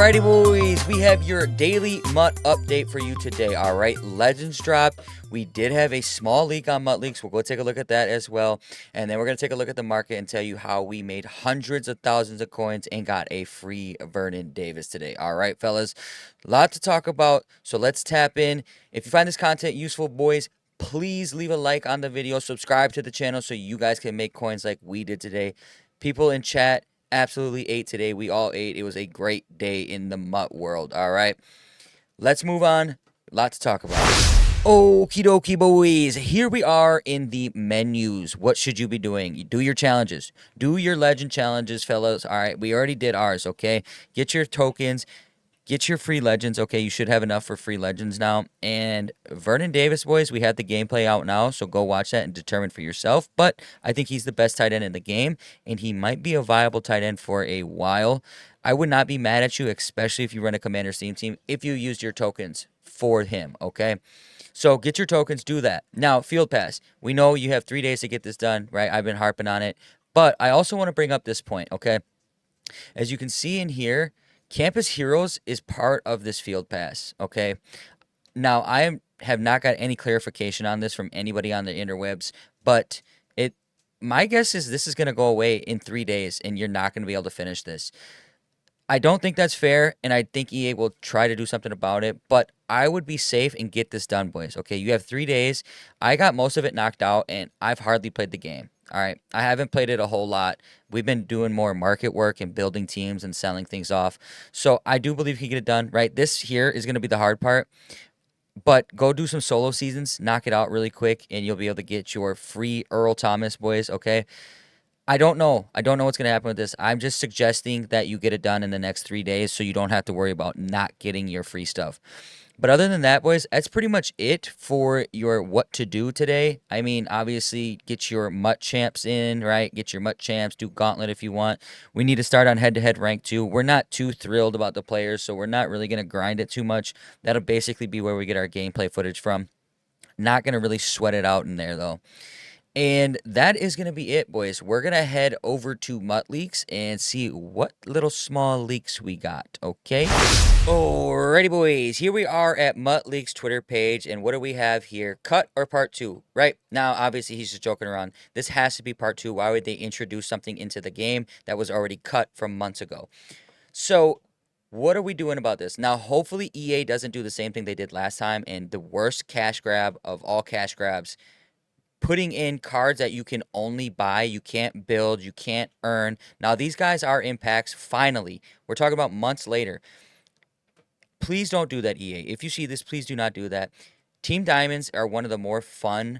Alrighty, boys, we have your Daily MUT update for you today. All right, Legends dropped. We did have a small leak on MUT Leaks. We'll go take a look at that as well. And then we're going to take a look at the market and tell you how we made hundreds of thousands of coins and got a free Vernon Davis today. All right, fellas, a lot to talk about. So let's tap in. If you find this content useful, boys, please leave a like on the video. Subscribe to the channel so you guys can make coins like we did today. People in chat absolutely ate today. We all ate. It was a great day in the MUT world. All right. Let's move on. A lot to talk about. Okie dokie, boys. Here we are in the menus. What should you be doing? Do your challenges. Do your legend challenges, fellas. All right. We already did ours, okay? Get your tokens. Get your free legends. Okay, you should have enough for free legends now. And Vernon Davis, boys, we have the gameplay out now, so go watch that and determine for yourself. But I think he's the best tight end in the game, and he might be a viable tight end for a while. I would not be mad at you, especially if you run a Commander's team, if you used your tokens for him, okay? So get your tokens, do that. Now, Field Pass. We know you have 3 days to get this done, right? I've been harping on it. But I also want to bring up this point, okay? As you can see in here, Campus Heroes is part of this Field Pass, okay? Now, I have not got any clarification on this from anybody on the interwebs, but my guess is this is going to go away in 3 days, and you're not going to be able to finish this. I don't think that's fair, and I think EA will try to do something about it, but I would be safe and get this done, boys, okay? You have 3 days. I got most of it knocked out, and I've hardly played the game. All right, I haven't played it a whole lot. We've been doing more market work and building teams and selling things off. So I do believe he can get it done, right? This here is going to be the hard part. But go do some solo seasons, knock it out really quick, and you'll be able to get your free Earl Thomas, boys, okay? I don't know. I don't know what's going to happen with this. I'm just suggesting that you get it done in the next 3 days so you don't have to worry about not getting your free stuff. But other than that, boys, that's pretty much it for your what to do today. I mean, obviously, get your MUT champs in, right? Get your MUT champs, do Gauntlet if you want. We need to start on head-to-head rank too. We're not too thrilled about the players, so we're not really going to grind it too much. That'll basically be where we get our gameplay footage from. Not going to really sweat it out in there, though. And that is going to be it, boys. We're going to head over to MUT Leaks and see what little small leaks we got, okay? Alrighty, boys. Here we are at MUT Leaks Twitter page, and what do we have here? Cut or part 2, right? Now, obviously, he's just joking around. This has to be part 2. Why would they introduce something into the game that was already cut from months ago? So, what are we doing about this? Now, hopefully, EA doesn't do the same thing they did last time, and the worst cash grab of all cash grabs, putting in cards that you can only buy, you can't build, you can't earn. Now, these guys are impacts, finally. We're talking about months later. Please don't do that, EA. If you see this, please do not do that. Team Diamonds are one of the more fun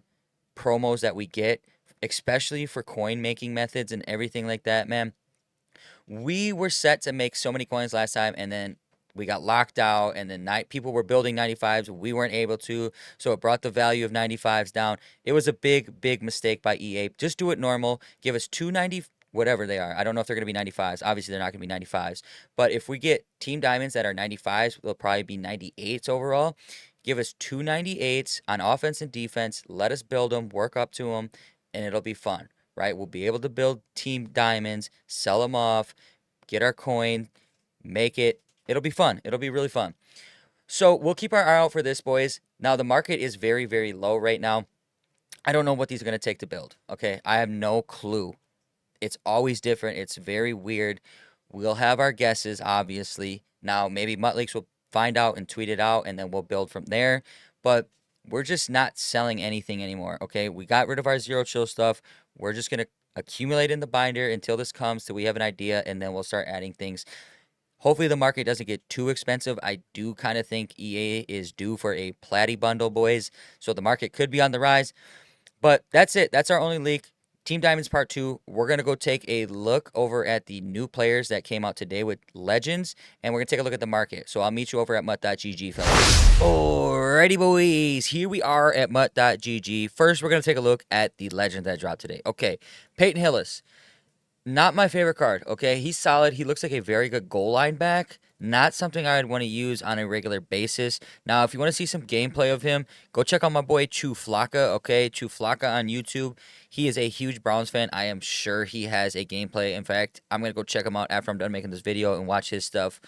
promos that we get, especially for coin-making methods and everything like that, man. We were set to make so many coins last time, and then we got locked out, and then people were building 95s. We weren't able to, so it brought the value of 95s down. It was a big, big mistake by EA. Just do it normal. Give us 290, whatever they are. I don't know if they're going to be 95s. Obviously, they're not going to be 95s. But if we get Team Diamonds that are 95s, they'll probably be 98s overall. Give us 298s on offense and defense. Let us build them, work up to them, and it'll be fun, right? We'll be able to build Team Diamonds, sell them off, get our coin, make it. It'll be fun. It'll be really fun. So we'll keep our eye out for this, boys. Now, the market is very, very low right now. I don't know what these are going to take to build, okay? I have no clue. It's always different. It's very weird. We'll have our guesses, obviously. Now, maybe MUT Leaks will find out and tweet it out, and then we'll build from there. But we're just not selling anything anymore, okay? We got rid of our Zero Chill stuff. We're just going to accumulate in the binder until this comes, till we have an idea, and then we'll start adding things. Hopefully the market doesn't get too expensive. I do kind of think EA is due for a Platy bundle, boys. So the market could be on the rise. But that's it. That's our only leak. Team Diamonds Part 2. We're going to go take a look over at the new players that came out today with Legends. And we're going to take a look at the market. So I'll meet you over at MUT.gg, fellas. Alrighty, boys. Here we are at MUT.gg. First, we're going to take a look at the Legend that dropped today. Okay, Peyton Hillis. Not my favorite card, okay? He's solid. He looks like a very good goal line back. Not something I'd want to use on a regular basis. Now, if you want to see some gameplay of him, go check out my boy Chu Flocka, okay? Chu Flocka on YouTube. He is a huge Browns fan. I am sure he has a gameplay. In fact, I'm going to go check him out after I'm done making this video and watch his stuff.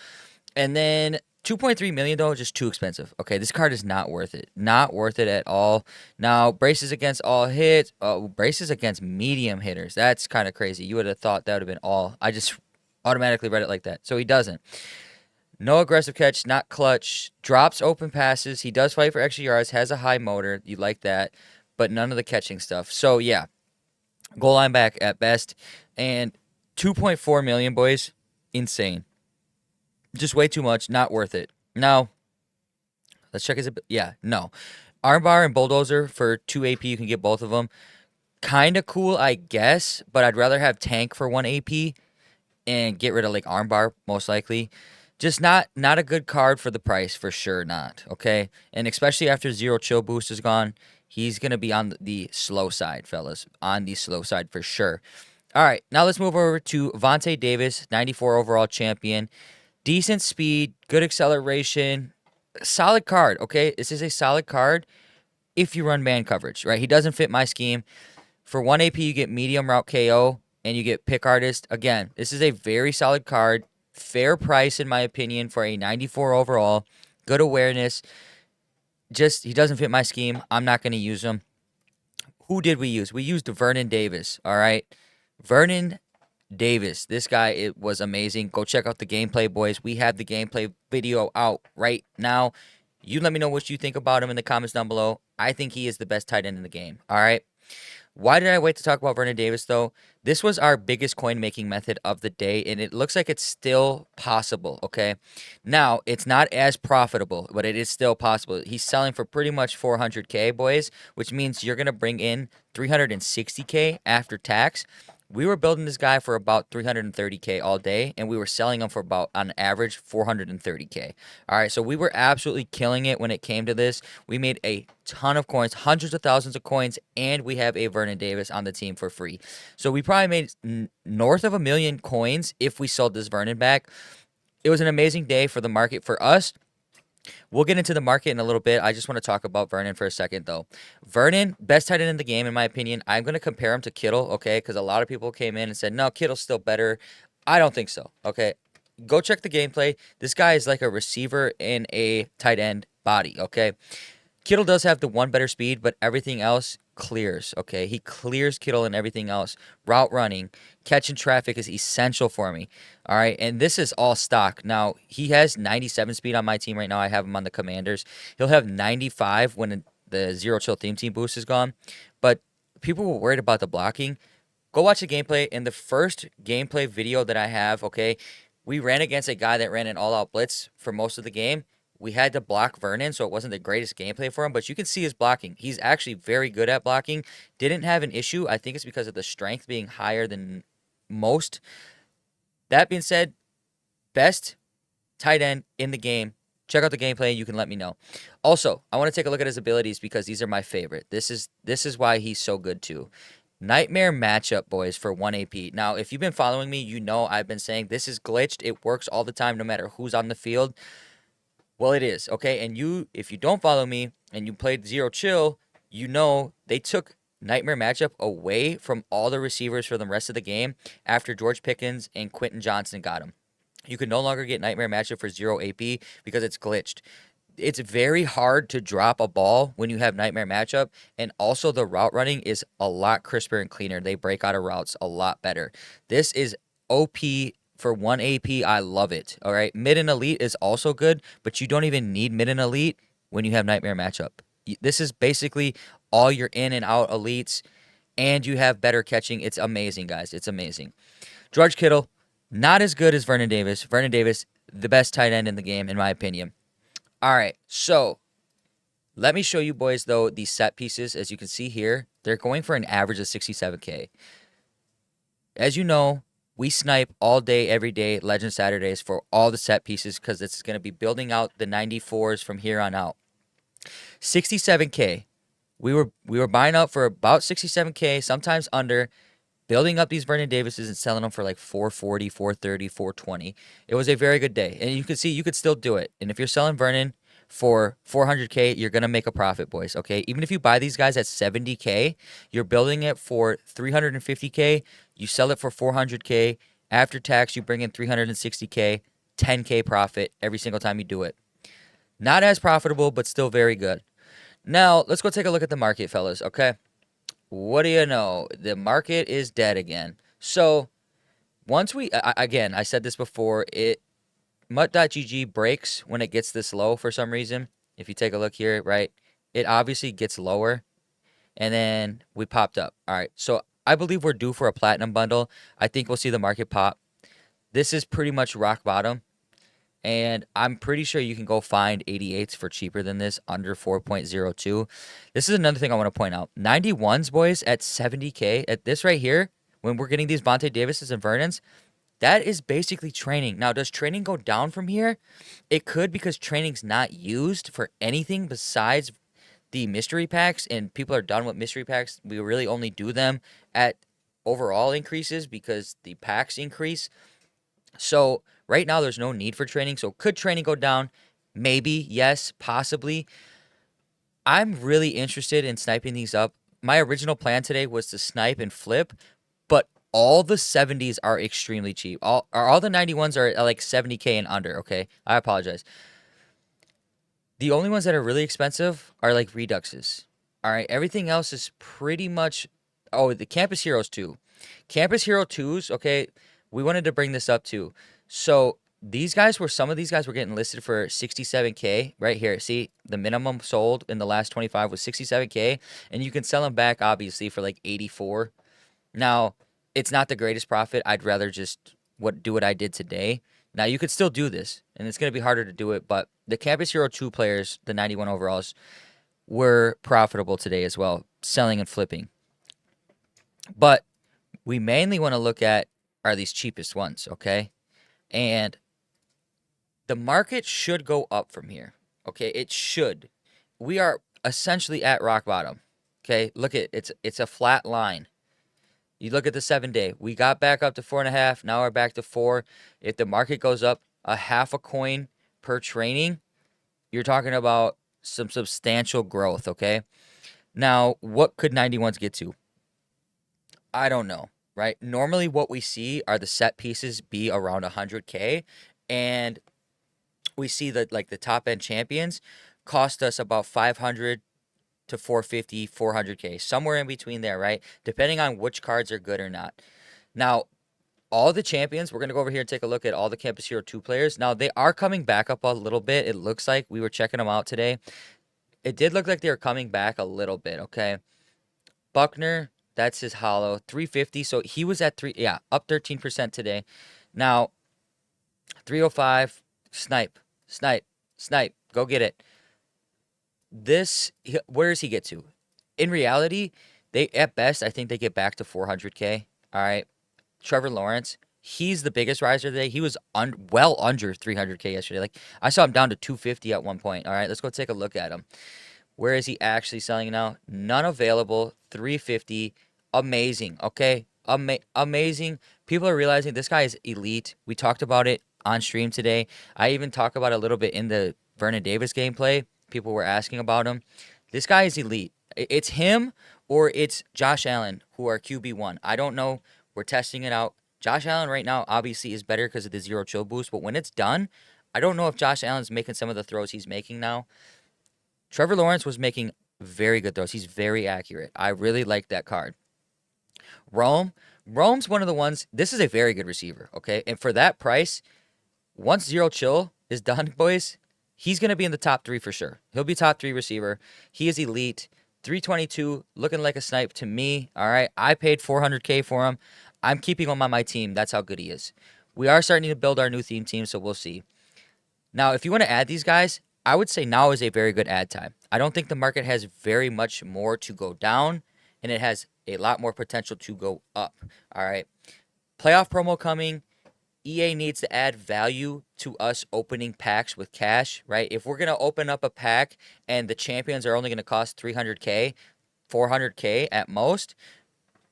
And then 2.3 million though, just too expensive. Okay, this card is not worth it. Not worth it at all. Now, braces against all hits, braces against medium hitters. That's kind of crazy. You would have thought that would have been all. I just automatically read it like that. So he doesn't. No aggressive catch, not clutch, drops open passes. He does fight for extra yards, has a high motor. You like that, but none of the catching stuff. So yeah, goal line back at best. And 2.4 million, boys, insane. Just way too much, not worth it. Now, let's check his. Yeah, no. Armbar and Bulldozer for 2 AP, you can get both of them. Kind of cool, I guess, but I'd rather have Tank for 1 AP and get rid of like Armbar, most likely. Just not a good card for the price, for sure not, okay? And especially after Zero Chill Boost is gone, he's going to be on the slow side, fellas. On the slow side for sure. All right, now let's move over to Vontae Davis, 94 overall champion. Decent speed, good acceleration, solid card, okay? This is a solid card if you run man coverage, right? He doesn't fit my scheme. For 1 AP, you get medium route KO, and you get pick artist. Again, this is a very solid card. Fair price, in my opinion, for a 94 overall. Good awareness. Just, he doesn't fit my scheme. I'm not going to use him. Who did we use? We used Vernon Davis, all right? Vernon Davis. This guy, it was amazing. Go check out the gameplay, boys. We have the gameplay video out right now. You let me know what you think about him in the comments down below. I think he is the best tight end in the game, all right? Why did I wait to talk about Vernon Davis, though? This was our biggest coin-making method of the day, and it looks like it's still possible, okay? Now, it's not as profitable, but it is still possible. He's selling for pretty much 400K, boys, which means you're going to bring in 360K after tax. We were building this guy for about 330K all day, and we were selling him for about, on average, 430K. All right, so we were absolutely killing it when it came to this. We made a ton of coins, hundreds of thousands of coins, and we have a Vernon Davis on the team for free. So we probably made north of 1 million coins if we sold this Vernon back. It was an amazing day for the market. For us, we'll get into the market in a little bit. I just want to talk about Vernon for a second, though. Vernon, best tight end in the game, in my opinion. I'm going to compare him to Kittle, okay? Because a lot of people came in and said, no, Kittle's still better. I don't think so, okay? Go check the gameplay. This guy is like a receiver in a tight end body, okay? Kittle does have the one better speed, but everything else clears, okay? He clears Kittle and everything else. Route running, catching traffic is essential for me, all right? And this is all stock. Now, he has 97 speed on my team right now. I have him on the Commanders. He'll have 95 when the Zero Chill Theme Team boost is gone. But people were worried about the blocking. Go watch the gameplay. In the first gameplay video that I have, okay, we ran against a guy that ran an all-out blitz for most of the game. We had to block Vernon, so it wasn't the greatest gameplay for him, but you can see his blocking. He's actually very good at blocking. Didn't have an issue. I think it's because of the strength being higher than most. That being said, best tight end in the game. Check out the gameplay and you can let me know. Also, I want to take a look at his abilities because these are my favorite. This is why he's so good too. Nightmare matchup, boys, for 1 AP. Now, if you've been following me, you know I've been saying this is glitched. It works all the time no matter who's on the field. Well, it is, okay? And if you don't follow me and you played Zero Chill, you know they took Nightmare Matchup away from all the receivers for the rest of the game after George Pickens and Quentin Johnson got him. You can no longer get Nightmare Matchup for 0 AP because it's glitched. It's very hard to drop a ball when you have Nightmare Matchup, and also the route running is a lot crisper and cleaner. They break out of routes a lot better. This is OP. For 1 AP, I love it. All right. Mid and elite is also good, but you don't even need mid and elite when you have Nightmare Matchup. This is basically all your in and out elites, and you have better catching. It's amazing, guys. It's amazing. George Kittle, not as good as Vernon Davis. Vernon Davis, the best tight end in the game, in my opinion. All right. So let me show you, boys, though, these set pieces. As you can see here, they're going for an average of 67K. As you know, we snipe all day, every day, Legend Saturdays for all the set pieces because this is going to be building out the 94s from here on out. 67K. We were buying up for about 67K, sometimes under, building up these Vernon Davises and selling them for like 440, 430, 420. It was a very good day. And you can see you could still do it. And if you're selling Vernon for 400K, you're going to make a profit, boys, okay? Even if you buy these guys at 70K, you're building it for 350K, you sell it for 400K, after tax you bring in 360K, 10K profit every single time you do it. Not as profitable, but still very good. Now, let's go take a look at the market, fellas, okay? What do you know? The market is dead again. So, once again, I said this before, MUT.GG breaks when it gets this low for some reason. If you take a look here, right, it obviously gets lower, and then we popped up. All right, so I believe we're due for a platinum bundle. I think we'll see the market pop. This is pretty much rock bottom, and I'm pretty sure you can go find 88s for cheaper than this, under 4.02. This is another thing I want to point out. 91s, boys, at 70K, at this right here, when we're getting these Vontae Davises and Vernons, that is basically training. Now, does training go down from here? It could, because training's not used for anything besides the mystery packs, and people are done with mystery packs. We really only do them at overall increases because the packs increase. So right now there's no need for training. So could training go down? Maybe, yes, possibly. I'm really interested in sniping these up. My original plan today was to snipe and flip, but all the 70s are extremely cheap. All the 91s are like 70K and under, okay? I apologize. The only ones that are really expensive are like Reduxes. All right, everything else is pretty much. Oh, the Campus Heroes too. Campus Hero 2s, okay, we wanted to bring this up too. So some of these guys were getting listed for 67K right here. See, the minimum sold in the last 25 was 67K, and you can sell them back obviously for like 84. Now, it's not the greatest profit. I'd rather just do what I did today. Now, you could still do this, and it's going to be harder to do it, but the Campus Hero 2 players, the 91 overalls, were profitable today as well, selling and flipping. But we mainly want to look at are these cheapest ones, okay? And the market should go up from here, okay? It should. We are essentially at rock bottom, okay? Look at it's a flat line. You look at the 7-day. We got back up to 4.5. Now we're back to 4. If the market goes up a half a coin per training, you're talking about some substantial growth, okay? Now, what could 91s get to? I don't know, right? Normally what we see are the set pieces be around 100K, and we see that like the top end champions cost us about 500 to 450, 400K, somewhere in between there, right? Depending on which cards are good or not. Now, all the champions, we're going to go over here and take a look at all the Campus Hero 2 players. Now, they are coming back up a little bit. It looks like we were checking them out today. It did look like they were coming back a little bit, okay? Buckner, that's his hollow, 350. So he was at up 13% today. Now, 305, snipe, go get it. Where does he get to? In reality, at best, I think they get back to 400K. All right. Trevor Lawrence, he's the biggest riser today. He was well under 300K yesterday. Like, I saw him down to 250 at one point. All right, let's go take a look at him. Where is he actually selling now? None available, 350. Amazing, okay? Amazing. People are realizing this guy is elite. We talked about it on stream today. I even talked about it a little bit in the Vernon Davis gameplay. People were asking about him. This guy is elite. It's him or it's Josh Allen, who are QB1. I don't know. We're testing it out. Josh Allen right now obviously is better because of the zero chill boost, but when it's done, I don't know if Josh Allen's making some of the throws he's making now. Trevor Lawrence was making very good throws. He's very accurate. I really like that card. Rome's one of the ones. This is a very good receiver, okay? And for that price, once zero chill is done, boys, he's going to be in the top 3 for sure. He'll be top 3 receiver. He is elite. 322, looking like a snipe to me. All right, I paid 400K for him. I'm keeping him on my team. That's how good he is. We are starting to build our new theme team, so we'll see. Now, if you want to add these guys, I would say now is a very good add time. I don't think the market has very much more to go down, and it has a lot more potential to go up. All right, playoff promo coming. EA needs to add value to us opening packs with cash, right? If we're going to open up a pack and the champions are only going to cost 300K, 400K at most,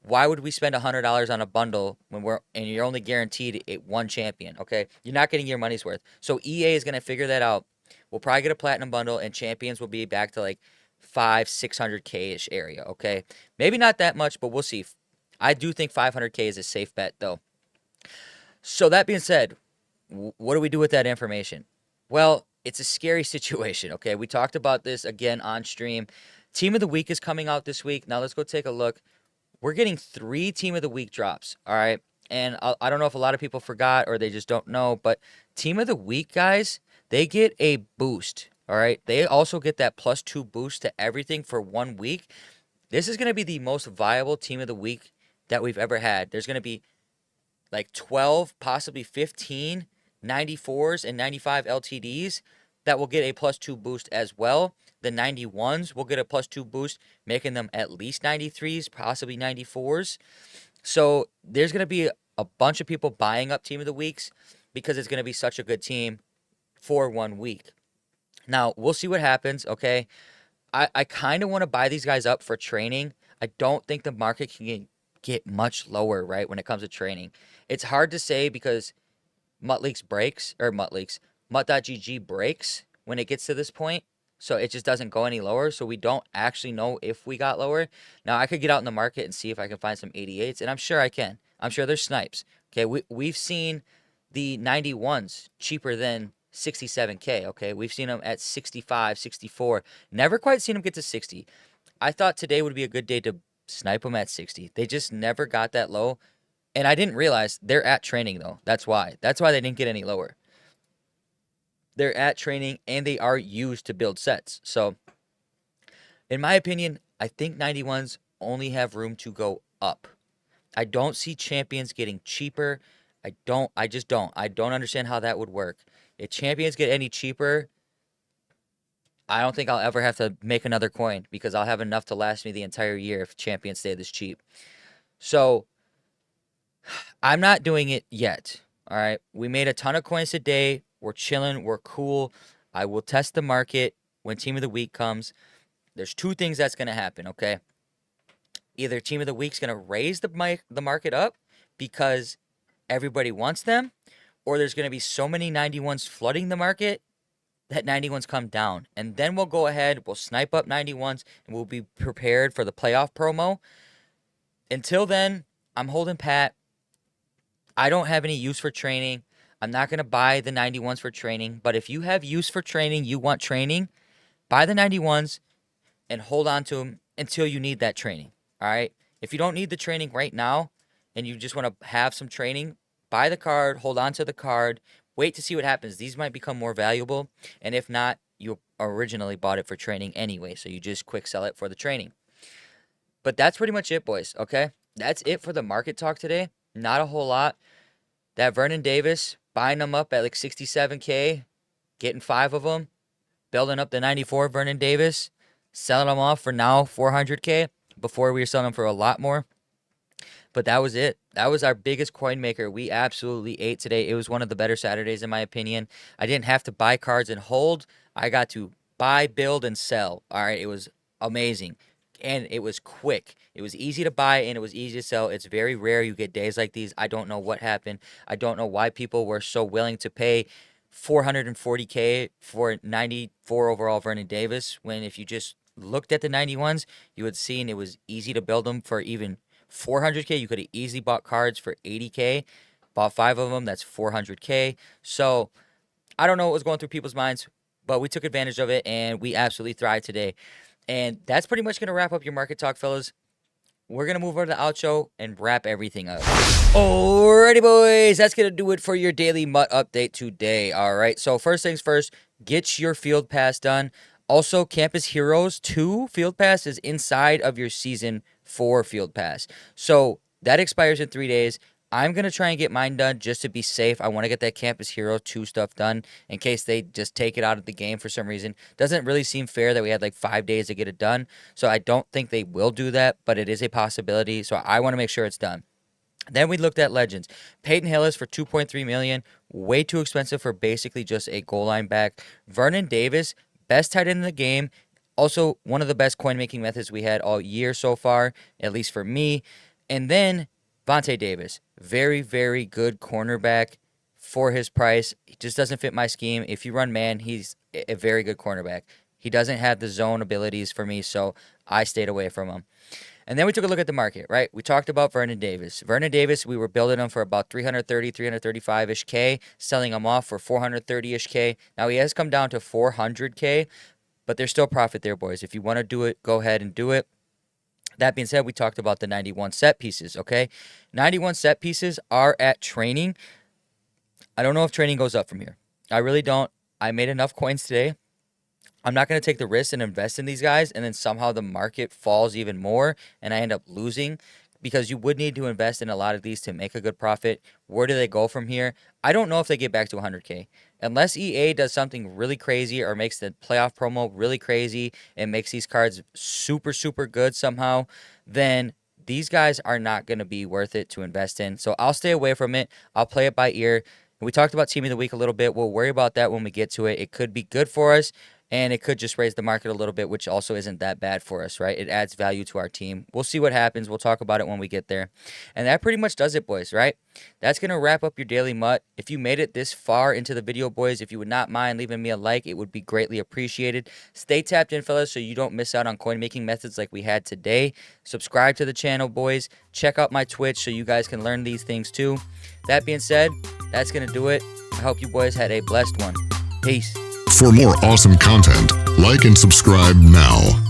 why would we spend $100 on a bundle and you're only guaranteed one champion, okay? You're not getting your money's worth. So EA is going to figure that out. We'll probably get a platinum bundle and champions will be back to like 600K-ish area, okay? Maybe not that much, but we'll see. I do think 500K is a safe bet, though. So that being said, What do we do with that information? Well, it's a scary situation, okay? We talked about this again on stream. Team of the week is coming out this week. Now let's go take a look. We're getting 3 team of the week drops, all right? And I don't know if a lot of people forgot or they just don't know, but team of the week guys, they get a boost, all right? They also get that +2 boost to everything for 1 week. This is going to be the most viable team of the week that we've ever had. There's going to be like 12, possibly 15 94s and 95 LTDs that will get a +2 boost as well. The 91s will get a +2 boost, making them at least 93s, possibly 94s. So there's going to be a bunch of people buying up team of the weeks because it's going to be such a good team for 1 week. Now, we'll see what happens, okay? I kind of want to buy these guys up for training. I don't think the market can get much lower, right, when it comes to training. It's hard to say because Mutt.gg breaks when it gets to this point. So it just doesn't go any lower. So we don't actually know if we got lower. Now, I could get out in the market and see if I can find some 88s, and I'm sure I can. I'm sure there's snipes. Okay, we've seen the 91s cheaper than 67K, okay? We've seen them at 65, 64. Never quite seen them get to 60. I thought today would be a good day to snipe them at 60. They just never got that low. And I didn't realize they're at training, though. That's why. That's why they didn't get any lower. They're at training, and they are used to build sets. So, in my opinion, I think 91s only have room to go up. I don't see champions getting cheaper. I just don't. I don't understand how that would work. If champions get any cheaper, I don't think I'll ever have to make another coin because I'll have enough to last me the entire year if champions stay this cheap. So, I'm not doing it yet. All right. We made a ton of coins today. We're chilling. We're cool. I will test the market when team of the week comes. There's 2 things that's going to happen, okay? Either team of the week's going to raise the market up because everybody wants them, or there's going to be so many 91s flooding the market that 91s come down. And then we'll go ahead, we'll snipe up 91s, and we'll be prepared for the playoff promo. Until then, I'm holding pat. I don't have any use for training. I'm not going to buy the 91s for training. But if you have use for training, you want training, buy the 91s and hold on to them until you need that training. All right? If you don't need the training right now and you just want to have some training, buy the card, hold on to the card, wait to see what happens. These might become more valuable. And if not, you originally bought it for training anyway. So you just quick sell it for the training. But that's pretty much it, boys. Okay? That's it for the market talk today. Not a whole lot. That Vernon Davis, buying them up at like 67K, getting 5 of them, building up the 94 Vernon Davis, selling them off for now 400K. Before we were selling them for a lot more. But that was it. That was our biggest coin maker. We absolutely ate today. It was one of the better Saturdays in my opinion. I didn't have to buy cards and hold. I got to buy, build, and sell. All right, it was amazing. And it was quick. It was easy to buy and it was easy to sell. It's very rare you get days like these. I don't know what happened. I don't know why people were so willing to pay 440K for 94 overall Vernon Davis when if you just looked at the 91s, you would see and it was easy to build them for even 400K. You could have easily bought cards for 80K. Bought 5 of them. That's 400K. So I don't know what was going through people's minds, but we took advantage of it and we absolutely thrived today. And that's pretty much going to wrap up your market talk, fellas. We're going to move over to the outro and wrap everything up. Alrighty, boys. That's going to do it for your Daily MUT update today. All right. So first things first, get your Field Pass done. Also, Campus Heroes 2 Field Pass is inside of your Season 4 Field Pass. So that expires in 3 days. I'm going to try and get mine done just to be safe. I want to get that Campus Hero 2 stuff done in case they just take it out of the game for some reason. Doesn't really seem fair that we had like 5 days to get it done. So I don't think they will do that, but it is a possibility. So I want to make sure it's done. Then we looked at Legends. Peyton Hillis for $2.3 million. Way too expensive for basically just a goal line back. Vernon Davis, best tight end in the game. Also, one of the best coin-making methods we had all year so far, at least for me. And then Vontae Davis, very, very good cornerback for his price. He just doesn't fit my scheme. If you run man, he's a very good cornerback. He doesn't have the zone abilities for me, so I stayed away from him. And then we took a look at the market, right? We talked about Vernon Davis. Vernon Davis, we were building him for about 330, 335-ish K, selling him off for 430-ish K. Now he has come down to 400K, but there's still profit there, boys. If you want to do it, go ahead and do it. That being said, we talked about the 91 set pieces, okay? 91 set pieces are at training. I don't know if training goes up from here. I really don't. I made enough coins today. I'm not going to take the risk and invest in these guys and then somehow the market falls even more and I end up losing, because you would need to invest in a lot of these to make a good profit. Where do they go from here? I don't know if they get back to 100K. Unless EA does something really crazy or makes the playoff promo really crazy and makes these cards super, super good somehow, then these guys are not going to be worth it to invest in. So I'll stay away from it. I'll play it by ear. We talked about Team of the Week a little bit. We'll worry about that when we get to it. It could be good for us, and it could just raise the market a little bit, which also isn't that bad for us, right? It adds value to our team. We'll see what happens. We'll talk about it when we get there. And that pretty much does it, boys, right? That's going to wrap up your Daily MUT. If you made it this far into the video, boys, if you would not mind leaving me a like, it would be greatly appreciated. Stay tapped in, fellas, so you don't miss out on coin-making methods like we had today. Subscribe to the channel, boys. Check out my Twitch so you guys can learn these things too. That being said, that's going to do it. I hope you boys had a blessed one. Peace. For more awesome content, like and subscribe now.